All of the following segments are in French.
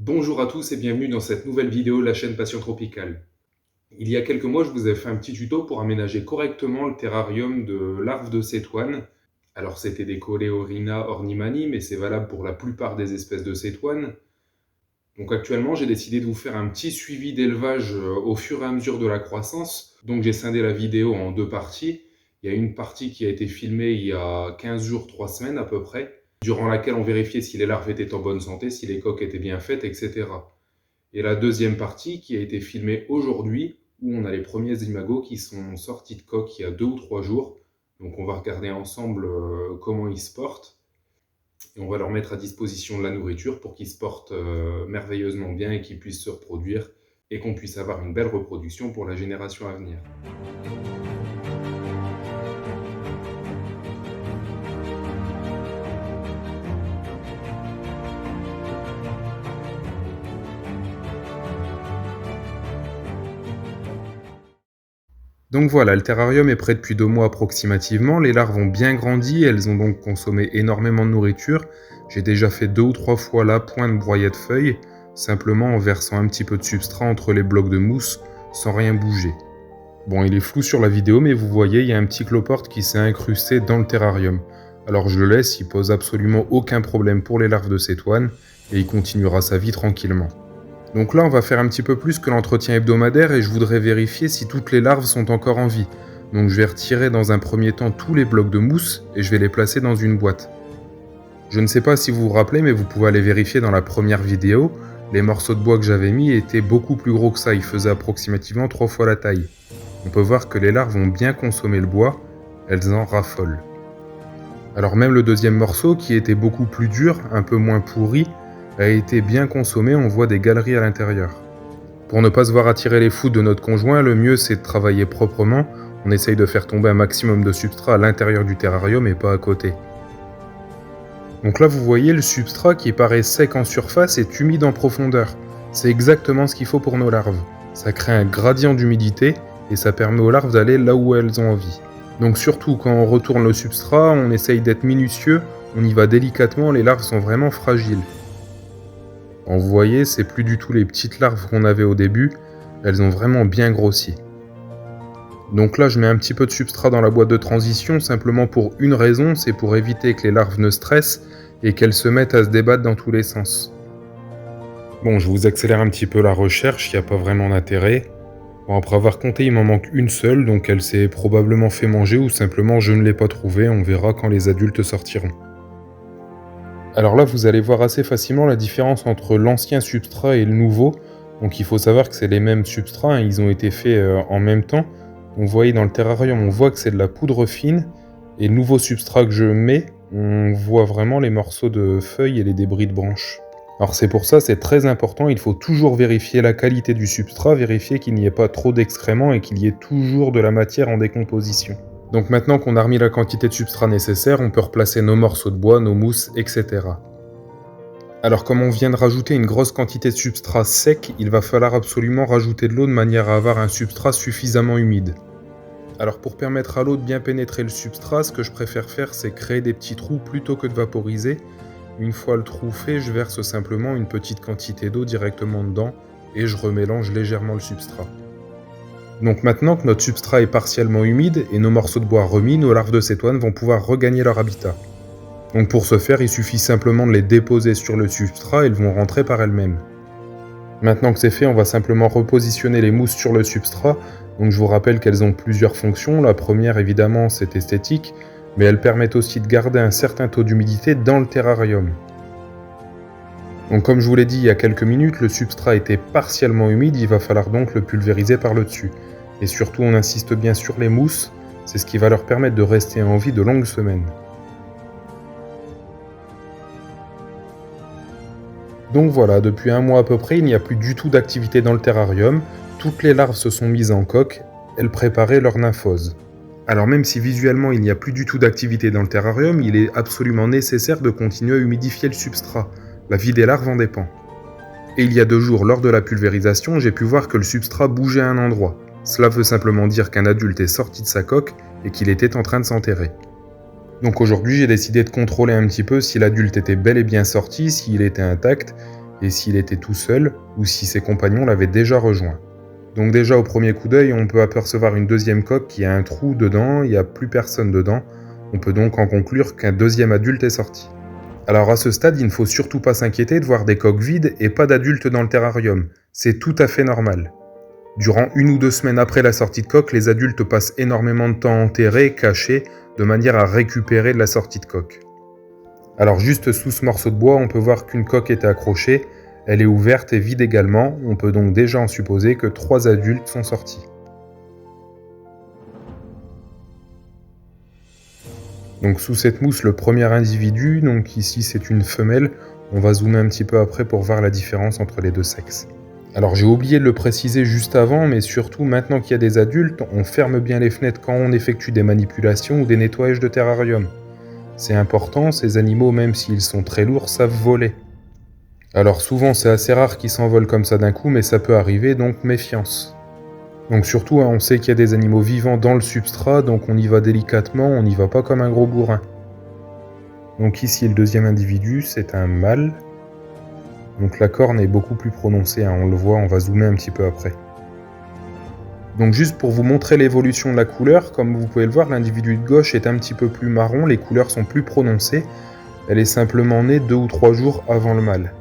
Bonjour à tous et bienvenue dans cette nouvelle vidéo de la chaîne Passion Tropicale. Il y a quelques mois, je vous ai fait un petit tuto pour aménager correctement le terrarium de larves de cétoine. Alors c'était des Coleorina ornimani, mais c'est valable pour la plupart des espèces de cétoine. Donc actuellement, j'ai décidé de vous faire un petit suivi d'élevage au fur et à mesure de la croissance. Donc j'ai scindé la vidéo en deux parties. Il y a une partie qui a été filmée il y a 15 jours, 3 semaines à peu près, durant laquelle on vérifiait si les larves étaient en bonne santé, si les coques étaient bien faites, etc. Et la deuxième partie qui a été filmée aujourd'hui, où on a les premiers imagos qui sont sortis de coque il y a 2 ou 3 jours. Donc on va regarder ensemble comment ils se portent. Et on va leur mettre à disposition de la nourriture pour qu'ils se portent merveilleusement bien et qu'ils puissent se reproduire et qu'on puisse avoir une belle reproduction pour la génération à venir. Donc voilà, le terrarium est prêt depuis 2 mois approximativement, les larves ont bien grandi, elles ont donc consommé énormément de nourriture. J'ai déjà fait 2 ou 3 fois la pointe broyée de feuilles, simplement en versant un petit peu de substrat entre les blocs de mousse, sans rien bouger. Bon, il est flou sur la vidéo, mais vous voyez, il y a un petit cloporte qui s'est incrusté dans le terrarium. Alors je le laisse, il pose absolument aucun problème pour les larves de cétoine, et il continuera sa vie tranquillement. Donc là, on va faire un petit peu plus que l'entretien hebdomadaire et je voudrais vérifier si toutes les larves sont encore en vie. Donc je vais retirer dans un premier temps tous les blocs de mousse et je vais les placer dans une boîte. Je ne sais pas si vous vous rappelez, mais vous pouvez aller vérifier dans la première vidéo. Les morceaux de bois que j'avais mis étaient beaucoup plus gros que ça, ils faisaient approximativement 3 fois la taille. On peut voir que les larves ont bien consommé le bois, elles en raffolent. Alors même le deuxième morceau, qui était beaucoup plus dur, un peu moins pourri, a été bien consommé, on voit des galeries à l'intérieur. Pour ne pas se voir attirer les foudres de notre conjoint, le mieux c'est de travailler proprement, on essaye de faire tomber un maximum de substrat à l'intérieur du terrarium et pas à côté. Donc là vous voyez, le substrat qui paraît sec en surface est humide en profondeur. C'est exactement ce qu'il faut pour nos larves. Ça crée un gradient d'humidité et ça permet aux larves d'aller là où elles ont envie. Donc surtout quand on retourne le substrat, on essaye d'être minutieux, on y va délicatement, les larves sont vraiment fragiles. Vous voyez, c'est plus du tout les petites larves qu'on avait au début, elles ont vraiment bien grossi. Donc là, je mets un petit peu de substrat dans la boîte de transition, simplement pour une raison, c'est pour éviter que les larves ne stressent et qu'elles se mettent à se débattre dans tous les sens. Bon, je vous accélère un petit peu la recherche, il n'y a pas vraiment d'intérêt. Bon, après avoir compté, il m'en manque une seule, donc elle s'est probablement fait manger ou simplement je ne l'ai pas trouvée, on verra quand les adultes sortiront. Alors là, vous allez voir assez facilement la différence entre l'ancien substrat et le nouveau. Donc il faut savoir que c'est les mêmes substrats, ils ont été faits en même temps. Vous voyez dans le terrarium, on voit que c'est de la poudre fine. Et le nouveau substrat que je mets, on voit vraiment les morceaux de feuilles et les débris de branches. Alors c'est pour ça, c'est très important, il faut toujours vérifier la qualité du substrat, vérifier qu'il n'y ait pas trop d'excréments et qu'il y ait toujours de la matière en décomposition. Donc maintenant qu'on a remis la quantité de substrat nécessaire, on peut replacer nos morceaux de bois, nos mousses, etc. Alors comme on vient de rajouter une grosse quantité de substrat sec, il va falloir absolument rajouter de l'eau de manière à avoir un substrat suffisamment humide. Alors pour permettre à l'eau de bien pénétrer le substrat, ce que je préfère faire, c'est créer des petits trous plutôt que de vaporiser. Une fois le trou fait, je verse simplement une petite quantité d'eau directement dedans et je remélange légèrement le substrat. Donc maintenant que notre substrat est partiellement humide et nos morceaux de bois remis, nos larves de cétoine vont pouvoir regagner leur habitat. Donc pour ce faire, il suffit simplement de les déposer sur le substrat et elles vont rentrer par elles-mêmes. Maintenant que c'est fait, on va simplement repositionner les mousses sur le substrat. Donc je vous rappelle qu'elles ont plusieurs fonctions. La première évidemment c'est esthétique, mais elles permettent aussi de garder un certain taux d'humidité dans le terrarium. Donc comme je vous l'ai dit il y a quelques minutes, le substrat était partiellement humide, il va falloir donc le pulvériser par le dessus. Et surtout on insiste bien sur les mousses, c'est ce qui va leur permettre de rester en vie de longues semaines. Donc voilà, depuis un mois à peu près, il n'y a plus du tout d'activité dans le terrarium, toutes les larves se sont mises en coque, elles préparaient leur nymphose. Alors même si visuellement il n'y a plus du tout d'activité dans le terrarium, il est absolument nécessaire de continuer à humidifier le substrat. La vie des larves en dépend. Et il y a 2 jours, lors de la pulvérisation, j'ai pu voir que le substrat bougeait à un endroit. Cela veut simplement dire qu'un adulte est sorti de sa coque et qu'il était en train de s'enterrer. Donc aujourd'hui, j'ai décidé de contrôler un petit peu si l'adulte était bel et bien sorti, s'il était intact, et s'il était tout seul ou si ses compagnons l'avaient déjà rejoint. Donc déjà au premier coup d'œil, on peut apercevoir une deuxième coque qui a un trou dedans, il n'y a plus personne dedans, on peut donc en conclure qu'un deuxième adulte est sorti. Alors à ce stade, il ne faut surtout pas s'inquiéter de voir des coques vides et pas d'adultes dans le terrarium, c'est tout à fait normal. Durant 1 ou 2 semaines après la sortie de coque, les adultes passent énormément de temps enterrés, cachés, de manière à récupérer de la sortie de coque. Alors juste sous ce morceau de bois, on peut voir qu'une coque était accrochée, elle est ouverte et vide également, on peut donc déjà en supposer que 3 adultes sont sortis. Donc sous cette mousse, le premier individu, donc ici c'est une femelle, on va zoomer un petit peu après pour voir la différence entre les deux sexes. Alors j'ai oublié de le préciser juste avant, mais surtout maintenant qu'il y a des adultes, on ferme bien les fenêtres quand on effectue des manipulations ou des nettoyages de terrarium. C'est important, ces animaux, même s'ils sont très lourds, savent voler. Alors souvent c'est assez rare qu'ils s'envolent comme ça d'un coup, mais ça peut arriver, donc méfiance. Donc surtout, on sait qu'il y a des animaux vivants dans le substrat, donc on y va délicatement, on n'y va pas comme un gros bourrin. Donc ici le deuxième individu, c'est un mâle. Donc la corne est beaucoup plus prononcée, on le voit, on va zoomer un petit peu après. Donc juste pour vous montrer l'évolution de la couleur, comme vous pouvez le voir, l'individu de gauche est un petit peu plus marron, les couleurs sont plus prononcées. Elle est simplement née 2 ou 3 jours avant le mâle.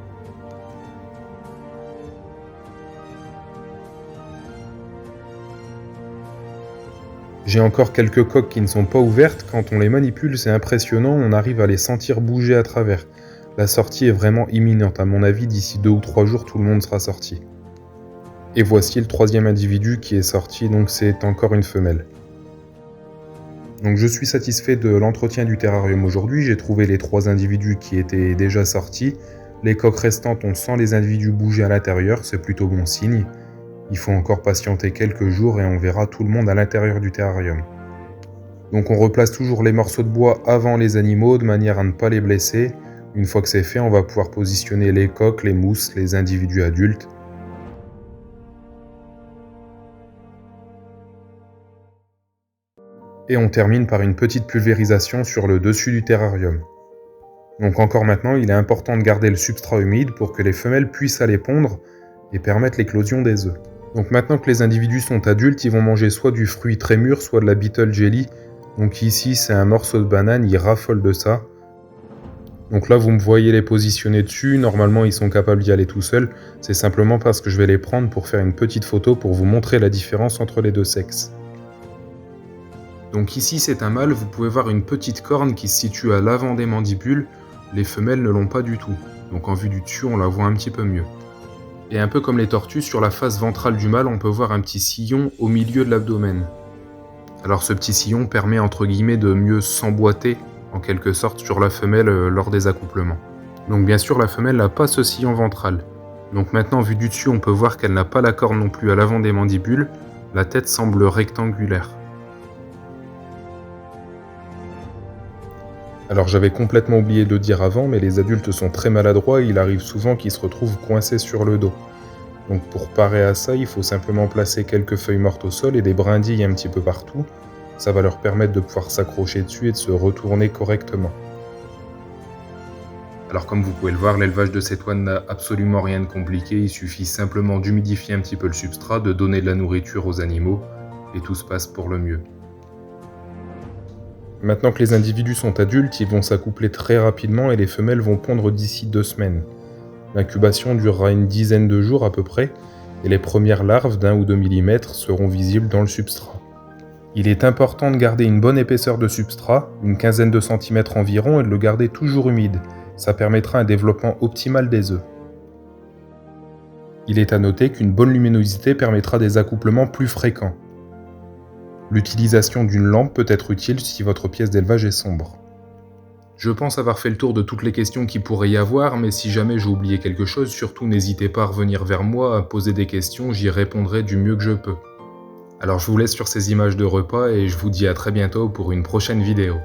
J'ai encore quelques coques qui ne sont pas ouvertes, quand on les manipule c'est impressionnant, on arrive à les sentir bouger à travers. La sortie est vraiment imminente, à mon avis d'ici 2 ou 3 jours tout le monde sera sorti. Et voici le troisième individu qui est sorti, donc c'est encore une femelle. Donc je suis satisfait de l'entretien du terrarium aujourd'hui, j'ai trouvé les 3 individus qui étaient déjà sortis. Les coques restantes, on sent les individus bouger à l'intérieur, c'est plutôt bon signe. Il faut encore patienter quelques jours et on verra tout le monde à l'intérieur du terrarium. Donc on replace toujours les morceaux de bois avant les animaux de manière à ne pas les blesser. Une fois que c'est fait, on va pouvoir positionner les coques, les mousses, les individus adultes. Et on termine par une petite pulvérisation sur le dessus du terrarium. Donc encore maintenant, il est important de garder le substrat humide pour que les femelles puissent aller pondre et permettre l'éclosion des œufs. Donc maintenant que les individus sont adultes, ils vont manger soit du fruit très mûr, soit de la beetle jelly. Donc ici, c'est un morceau de banane, ils raffolent de ça. Donc là, vous me voyez les positionner dessus. Normalement, ils sont capables d'y aller tout seuls. C'est simplement parce que je vais les prendre pour faire une petite photo pour vous montrer la différence entre les deux sexes. Donc ici, c'est un mâle. Vous pouvez voir une petite corne qui se situe à l'avant des mandibules. Les femelles ne l'ont pas du tout. Donc en vue du dessus, on la voit un petit peu mieux. Et un peu comme les tortues, sur la face ventrale du mâle, on peut voir un petit sillon au milieu de l'abdomen. Alors ce petit sillon permet entre guillemets de mieux s'emboîter en quelque sorte sur la femelle lors des accouplements. Donc bien sûr la femelle n'a pas ce sillon ventral. Donc maintenant vu du dessus on peut voir qu'elle n'a pas la corne non plus à l'avant des mandibules, la tête semble rectangulaire. Alors j'avais complètement oublié de le dire avant, mais les adultes sont très maladroits et il arrive souvent qu'ils se retrouvent coincés sur le dos. Donc pour parer à ça, il faut simplement placer quelques feuilles mortes au sol et des brindilles un petit peu partout. Ça va leur permettre de pouvoir s'accrocher dessus et de se retourner correctement. Alors comme vous pouvez le voir, l'élevage de cette ouane n'a absolument rien de compliqué, il suffit simplement d'humidifier un petit peu le substrat, de donner de la nourriture aux animaux, et tout se passe pour le mieux. Maintenant que les individus sont adultes, ils vont s'accoupler très rapidement et les femelles vont pondre d'ici 2 semaines. L'incubation durera une dizaine de jours à peu près, et les premières larves d'1 ou 2 mm seront visibles dans le substrat. Il est important de garder une bonne épaisseur de substrat, une quinzaine de centimètres environ, et de le garder toujours humide. Ça permettra un développement optimal des œufs. Il est à noter qu'une bonne luminosité permettra des accouplements plus fréquents. L'utilisation d'une lampe peut être utile si votre pièce d'élevage est sombre. Je pense avoir fait le tour de toutes les questions qu'il pourrait y avoir, mais si jamais j'ai oublié quelque chose, surtout n'hésitez pas à revenir vers moi, à poser des questions, j'y répondrai du mieux que je peux. Alors je vous laisse sur ces images de repas et je vous dis à très bientôt pour une prochaine vidéo.